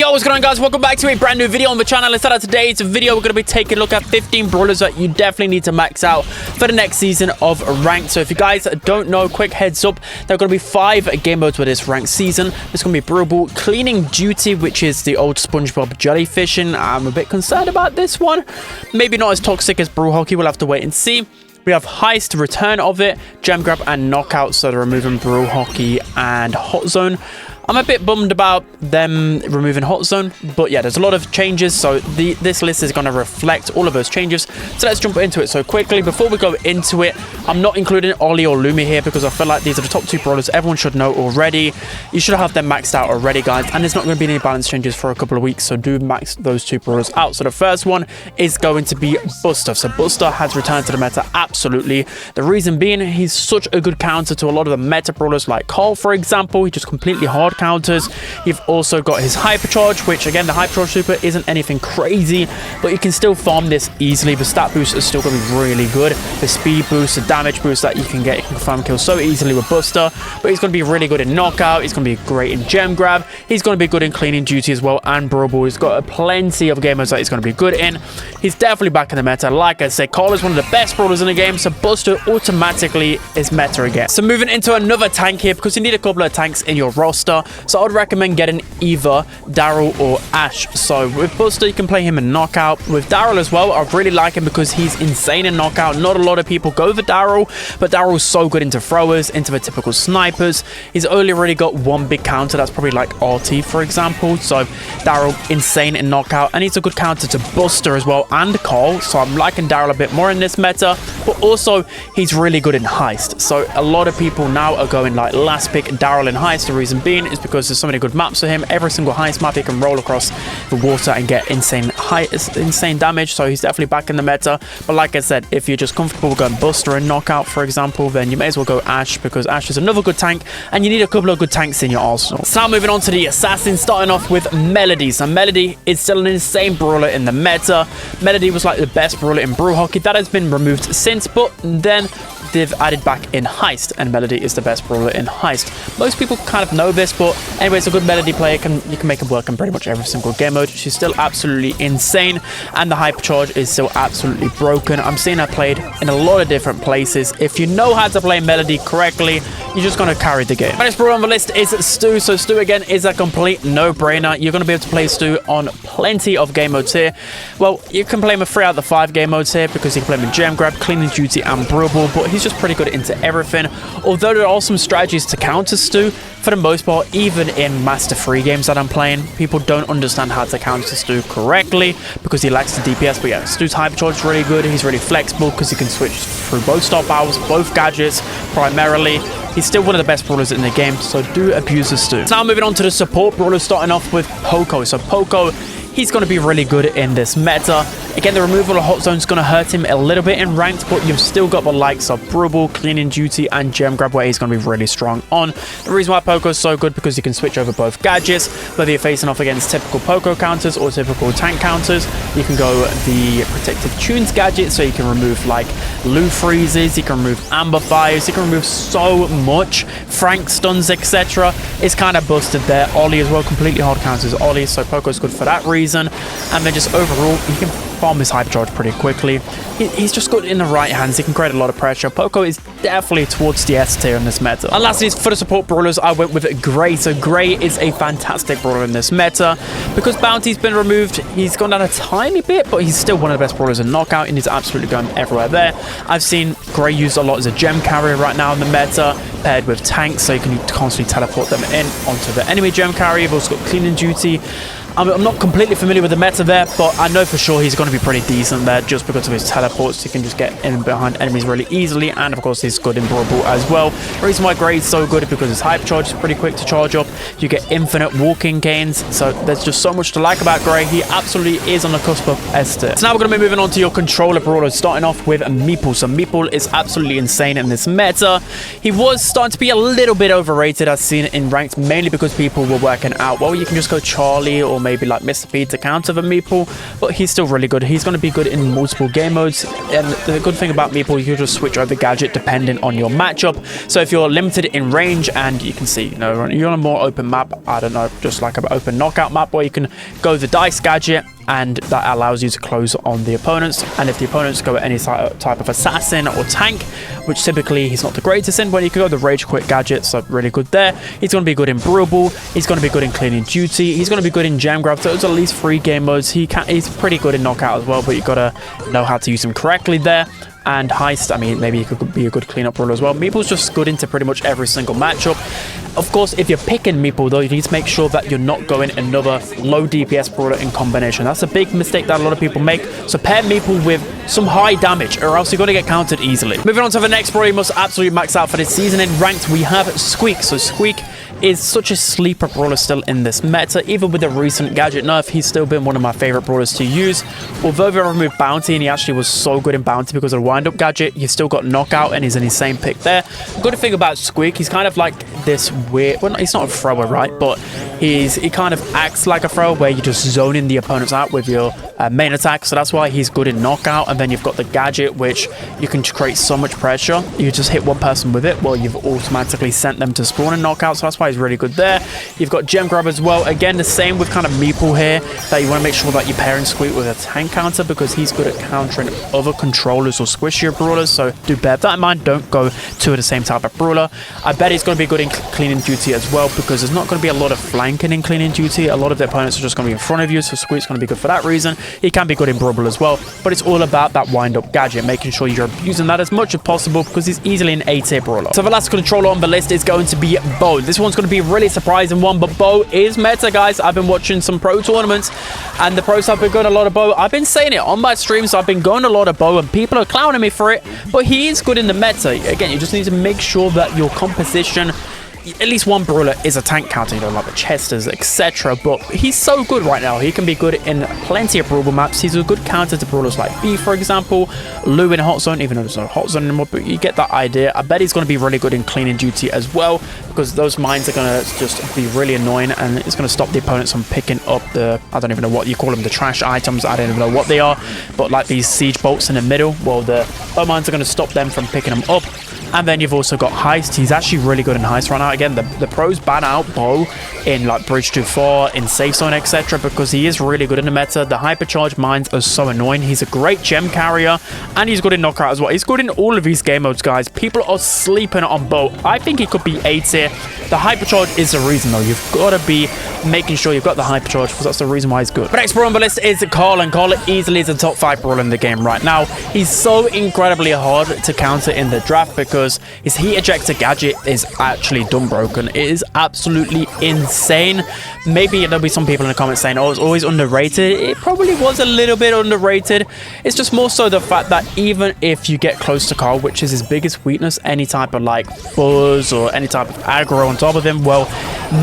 Yo, what's going on, guys? Welcome back to a brand new video on the channel. Instead of today's video, we're going to be taking a look at 15 brawlers that you definitely need to max out for the next season of ranked. So if you guys don't know, quick heads up, there are going to be 5 game modes with this ranked season. There's going to be Brawl, Cleaning Duty, which is the old SpongeBob jellyfishing. I'm a bit concerned about this one. Maybe not as toxic as Brawl Hockey. We'll have to wait and see. We have Heist, Return of It, Gem Grab, and Knockout. So they're removing Brawl Hockey and Hot Zone. I'm a bit bummed about them removing Hot Zone, but yeah, there's a lot of changes, so this list is going to reflect all of those changes. So let's jump into it. So quickly, before we go into it, I'm not including Ollie or Lumi here because I feel like these are the top 2 brawlers everyone should know already. You should have them maxed out already, guys, and there's not going to be any balance changes for a couple of weeks, so do max those 2 brawlers out. So the first one is going to be Buster. So Buster has returned to the meta, absolutely. The reason being, he's such a good counter to a lot of the meta brawlers like Cole, for example. He just completely hard counters. You've also got his hypercharge, which again, the hypercharge super isn't anything crazy, but you can still farm this easily. The stat boost is still going to be really good. The speed boost, the damage boost that you can get, you can farm kills so easily with Buster. But he's going to be really good in knockout. He's going to be great in gem grab. He's going to be good in cleaning duty as well, and Brawl. He's got plenty of gamers that he's going to be good in. He's definitely back in the meta. Like I said, Cole is one of the best brawlers in the game, so Buster automatically is meta again. So moving into another tank here, because you need a couple of tanks in your roster. So I would recommend getting either Daryl or Ash. So with Buster, you can play him in knockout. With Daryl as well, I really like him because he's insane in knockout. Not a lot of people go for Daryl, but Daryl's so good into throwers, into the typical snipers. He's only really got one big counter. That's probably like RT, for example. So Daryl, insane in knockout, and he's a good counter to Buster as well and Cole. So I'm liking Daryl a bit more in this meta, but also he's really good in heist. So a lot of people now are going like last pick Daryl in heist. The reason being is because there's so many good maps for him. Every single heist map he can roll across the water and get insane damage. So he's definitely back in the meta. But like I said, if you're just comfortable going Buster and knockout, for example, then you may as well go Ash, because Ash is another good tank and you need a couple of good tanks in your arsenal. So now moving on to the assassin, starting off with Melody. So Melody is still an insane brawler in the meta. Melody was like the best brawler in Brawl Hockey. That has been removed since, but then they've added back in heist, and Melody is the best brawler in heist. Most people kind of know this, but anyways, a good Melody player you can make it work in pretty much every single game mode. She's still absolutely insane, and the hypercharge is still absolutely broken. I'm seeing her played in a lot of different places. If you know how to play Melody correctly, you're just going to carry the game. My next brawler on the list is Stu. So Stu again is a complete no-brainer. You're going to be able to play Stu on plenty of game modes here. Well, you can play him in 3 out of the 5 game modes here, because you can play him in gem grab, cleaning duty, and Brawl, but he's just pretty good into everything. Although there are some strategies to counter Stu, for the most part, even in Master 3 games that I'm playing, people don't understand how to counter Stu correctly because he lacks the DPS. But yeah, Stu's hypercharge is really good. He's really flexible because he can switch through both star powers, both gadgets primarily. He's still one of the best brawlers in the game, so do abuse the Stu. So now moving on to the support brawlers, starting off with Poco. So Poco, he's going to be really good in this meta. Again, the removal of Hot Zone is going to hurt him a little bit in ranked, but you've still got the likes of Brawl, Cleaning Duty, and Gem Grab, where he's going to be really strong on. The reason why Poco is so good, because you can switch over both gadgets, whether you're facing off against typical Poco counters or typical tank counters. You can go the Protective Tunes gadget, so you can remove like Lou freezes, you can remove Amber Fires, you can remove so much, Frank stuns, etc. It's kind of busted there. Ollie as well, completely hard counters Ollie, so Poco's good for that reason. And then just overall, you can farm his hypercharge pretty quickly. He's just good in the right hands. He can create a lot of pressure. Poco is definitely towards the S tier in this meta. And lastly, for the support brawlers, I went with Gray. So Gray is a fantastic brawler in this meta. Because Bounty's been removed, he's gone down a tiny bit, but he's still one of the best brawlers in knockout, and he's absolutely going everywhere there. I've seen Gray used a lot as a gem carrier right now in the meta, paired with tanks, so you can constantly teleport them in onto the enemy gem carrier. You've also got cleaning duty. I'm not completely familiar with the meta there, but I know for sure he's going to be pretty decent there just because of his teleports. He can just get in behind enemies really easily, and of course he's good in Brawl as well. The reason why Gray is so good is because his hypercharge is pretty quick to charge up. You get infinite walking gains, so there's just so much to like about Gray. He absolutely is on the cusp of S tier. So now we're going to be moving on to your controller brawlers, starting off with Meeple. So Meeple is absolutely insane in this meta. He was starting to be a little bit overrated, I've seen it in ranked, mainly because people were working out, well, you can just go Charlie or maybe like Mr. P to counter the Meeple, but he's still really good good. He's going to be good in multiple game modes. And the good thing about Meeple, you can just switch over the gadget depending on your matchup. So if you're limited in range, and you can see, you know, you're on a more open map, I don't know, just like an open knockout map, where you can go the dice gadget, and that allows you to close on the opponents. And if the opponents go at any type of assassin or tank, which typically he's not the greatest in, but you can go the rage quit gadget, so really good there. He's going to be good in Brawl. He's going to be good in cleaning duty. He's going to be good in gem grab. So those are at least 3 game modes. He's pretty good in knockout as well, but you got to know how to use him correctly there. And heist, I mean, maybe he could be a good cleanup brawler as well. Meeple's just good into pretty much every single matchup. Of course, if you're picking Meeple, though, you need to make sure that you're not going another low DPS brawler in combination. That's a big mistake that a lot of people make. So pair Meeple with some high damage, or else you're going to get countered easily. Moving on to the next brawler you must absolutely max out for this season in ranked, we have Squeak. So Squeak is such a sleeper brawler still in this meta. Even with the recent gadget nerf, he's still been one of my favorite brawlers to use. Although they removed bounty, and he actually was so good in bounty because of the wind-up gadget, you've still got knockout, and he's in his same pick there. The good thing about Squeak, he's kind of like this weird, well, he's not a thrower, right? But he kind of acts like a thrower, where you just zone in the opponents out with your main attack. So that's why he's good in knockout. And then you've got the gadget, which you can create so much pressure. You just hit one person with it, well, you've automatically sent them to spawn and knockout. So that's why he's really good there. You've got gem grab as well. Again, the same with kind of Meeple here, that you want to make sure that you're pairing Squeak with a tank counter, because he's good at countering other controllers or squishier brawlers. So do bear that in mind. Don't go to the same type of brawler. I bet he's going to be good in cleaning duty as well, because there's not going to be a lot of flanking in cleaning duty. A lot of the opponents are just going to be in front of you, so Squeak's going to be good for that reason. He can be good in Brawl as well, but it's all about that wind-up gadget, making sure you're abusing that as much as possible, because he's easily an A-tier brawler. So the last controller on the list is going to be Bo. This one's going to be a really surprising one, but Bo is meta, guys. I've been watching some pro tournaments, and the pros have been going a lot of Bo. I've been saying it on my streams, so I've been going a lot of Bo, and people are clowning me for it, but he is good in the meta. Again, you just need to make sure that your composition, at least one brawler is a tank counter, you know, like the Chesters, etc. But he's so good right now. He can be good in plenty of brawler maps. He's a good counter to brawlers like B, for example. Lou in hot zone, even though there's no hot zone anymore, but you get that idea. I bet he's going to be really good in cleaning duty as well, because those mines are going to just be really annoying, and it's going to stop the opponents from picking up the, I don't even know what you call them, the trash items. I don't even know what they are, but like these siege bolts in the middle, well, the bow mines are going to stop them from picking them up. And then you've also got Heist. He's actually really good in Heist right now. Again, the pros ban out Bo in like Bridge to 4, in Safe Zone, etc. because he is really good in the meta. The hypercharged mines are so annoying. He's a great gem carrier, and he's good in knockout as well. He's good in all of these game modes, guys. People are sleeping on Bo. I think he could be A tier. The hypercharge is the reason, though. You've got to be making sure you've got the hypercharge, because that's the reason why he's good. But next brawler on the list is Carl, and Carl easily is a top 5 brawler in the game right now. He's so incredibly hard to counter in the draft, because his heat ejector gadget is actually done broken. It is absolutely insane. Maybe there'll be some people in the comments saying, oh, it's always underrated. It probably was a little bit underrated. It's just more so the fact that even if you get close to Carl, which is his biggest weakness, any type of like fuzz or any type of aggro on top of him, well,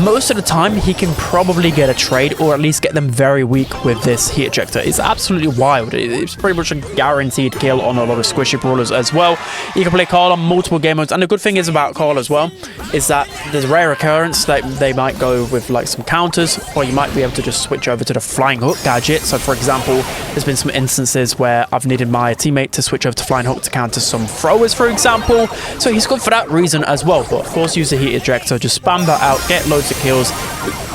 most of the time he can probably get a trade, or at least get them very weak with this heat ejector. It's absolutely wild. It's pretty much a guaranteed kill on a lot of squishy brawlers as well. You can play Carl on multiple game modes, and the good thing is about Carl as well is that there's a rare occurrence that they might go with like some counters, or you might be able to just switch over to the flying hook gadget. So for example, there's been some instances where I've needed my teammate to switch over to flying hook to counter some throwers, for example. So he's good for that reason as well. But of course, use the heat ejector, just spam that out, get loads of kills.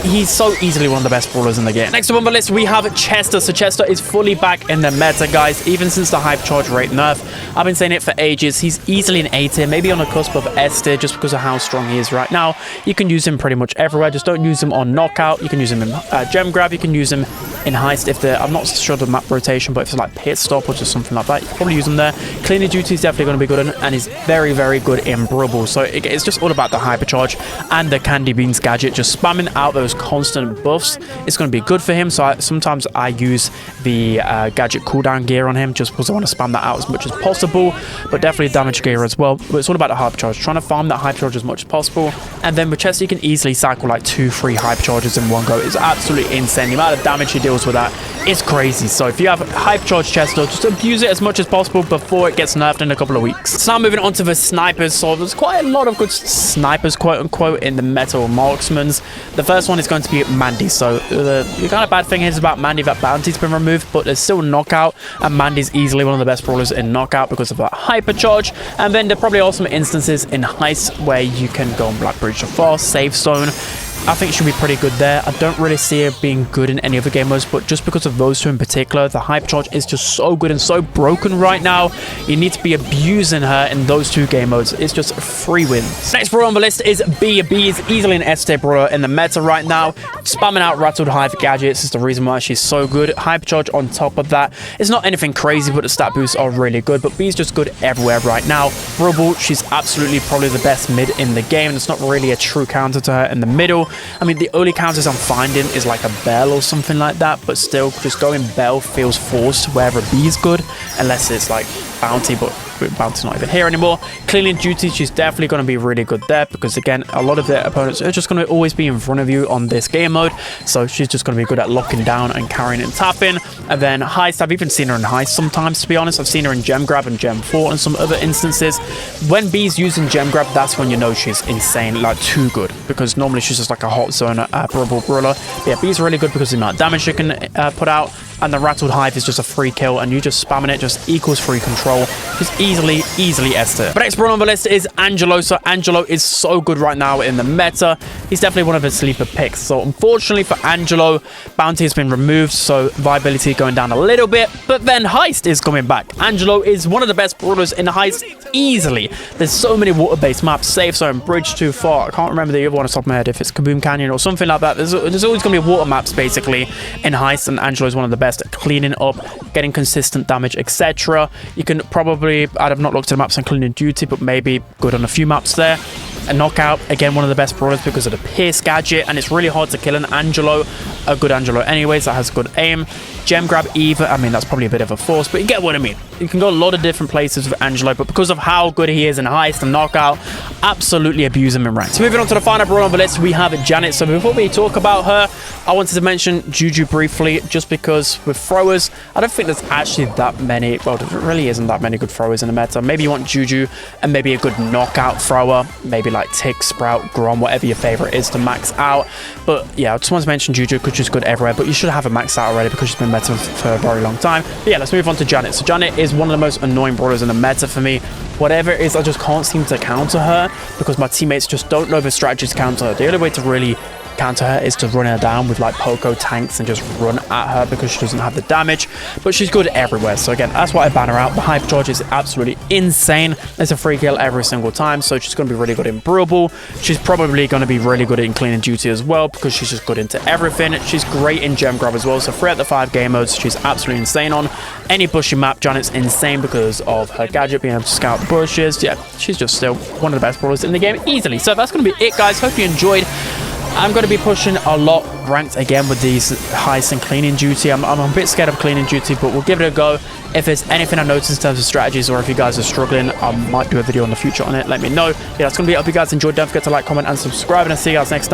He's so easily one of the best brawlers in the game. Next up on the list, we have Chester. So Chester is fully back in the meta, guys, even since the hypercharge rate nerf. I've been saying it for ages. He's easily an A tier, maybe on the cusp of S tier, just because of how strong he is right now. You can use him pretty much everywhere. Just don't use him on knockout. You can use him in gem grab. You can use him in heist if the, I'm not sure the map rotation, but if it's like pit stop or just something like that, you can probably use him there. Cleaning duty is definitely going to be good, and he's very, very good in Brawl. So it's just all about the hypercharge and the candy beans gadget. Just spamming out those constant buffs, it's going to be good for him. So sometimes I use the gadget cooldown gear on him, just because I want to spam that out as much as possible, but definitely damage gear as well. But it's all about the hypercharge, trying to farm that hypercharge as much as possible. And then with Chester, you can easily cycle like 2-3 hypercharges in one go. It's absolutely insane. The amount of damage he deals with that is crazy. So if you have hype charge chest, though, just abuse it as much as possible before it gets nerfed in a couple of weeks. So now moving on to the snipers. So there's quite a lot of good snipers, quote unquote, in the meta or marksmans. The first one is going to be Mandy. So the kind of bad thing is about Mandy that bounty's been removed, but there's still knockout, and Mandy's easily one of the best brawlers in knockout because of that hyper charge. And then there probably are some instances in heist where you can go on Black Bridge to Fast, Safe Zone. I think it should be pretty good there. I don't really see it being good in any other game modes, but just because of those two in particular, the hyper charge is just so good and so broken right now. You need to be abusing her in those two game modes. It's just free wins. Next brawler on the list is B. B is easily an S-tier brawler in the meta right now. Spamming out Rattled Hive gadgets is the reason why she's so good. Hyper charge on top of that. It's not anything crazy, but the stat boosts are really good. But B is just good everywhere right now. Brawl, she's absolutely probably the best mid in the game. It's not really a true counter to her in the middle. I mean, the only counters I'm finding is like a Bell or something like that, but still, just going Bell feels forced wherever B is good, unless it's like Bounty, but Bounty's not even here anymore. Cleaning Duty, she's definitely going to be really good there, because again, a lot of their opponents are just going to always be in front of you on this game mode, so she's just going to be good at locking down and carrying and tapping. And then Heist, I've even seen her in Heist sometimes, to be honest. I've seen her in Gem Grab and Gem 4 and some other instances. When B's using Gem Grab, that's when you know she's insane, like too good, because normally she's just like a hot zone brawler. But yeah, B's really good because of the amount of damage she can put out, and the Rattled Hive is just a free kill, and you just spamming it just equals free control. Just easily S tier. But next brawler on the list is Angelo. So Angelo is so good right now in the meta. He's definitely one of the sleeper picks. So unfortunately for Angelo, Bounty has been removed, so viability going down a little bit. But then Heist is coming back. Angelo is one of the best brawlers in Heist easily. There's so many water-based maps, Safe Zone, Bridge Too Far. I can't remember the other one off the top of my head, if it's Kaboom Canyon or something like that. There's always going to be water maps basically in Heist, and Angelo is one of the best at cleaning up, getting consistent damage, etc. You can probably, I've not looked at the maps on Cleaning Duty, but maybe good on a few maps there. A Knockout, again, one of the best brawlers because of the Pierce gadget, and it's really hard to kill an Angelo, a good Angelo anyways, that has good aim. Gem Grab Eva, I mean, that's probably a bit of a force, but you get what I mean. You can go a lot of different places with Angelo, but because of how good he is in Heist and Knockout, absolutely abuse him in rank. So moving on to the final brawler on the list, we have Janet. So before we talk about her, I wanted to mention Juju briefly, just because with throwers, I don't think there's actually that many, well, there really isn't that many good throwers in the meta. Maybe you want Juju and maybe a good knockout thrower, maybe like Tick, Sprout, Grom, whatever your favorite is to max out. But yeah, I just want to mention Juju because she's good everywhere, but you should have a max out already because she's been meta for a very long time. But yeah, let's move on to Janet. So Janet is one of the most annoying brawlers in the meta for me. Whatever it is, I just can't seem to counter her because my teammates just don't know the strategies to counter her. The only way to really counter her is to run her down with like Poco tanks and just run at her because she doesn't have the damage, but she's good everywhere. So again, that's why I ban her out. The hyper charge is absolutely insane. It's a free kill every single time, so she's going to be really good in Brawl. She's probably going to be really good in Cleaning Duty as well because she's just good into everything. She's great in Gem Grab as well, so 3 out of the 5 game modes she's absolutely insane on. Any bushy map, Janet's insane because of her gadget being able to scout the bushes. Yeah, she's just still one of the best brawlers in the game easily. So that's going to be it, guys. Hope you enjoyed. I'm going to be pushing a lot ranked again with these Heist and Cleaning Duty. I'm a bit scared of Cleaning Duty, but we'll give it a go. If there's anything I notice in terms of strategies, or if you guys are struggling, I might do a video in the future on it. Let me know. Yeah, that's going to be it. I hope you guys enjoyed. Don't forget to like, comment, and subscribe, and I'll see you guys next time.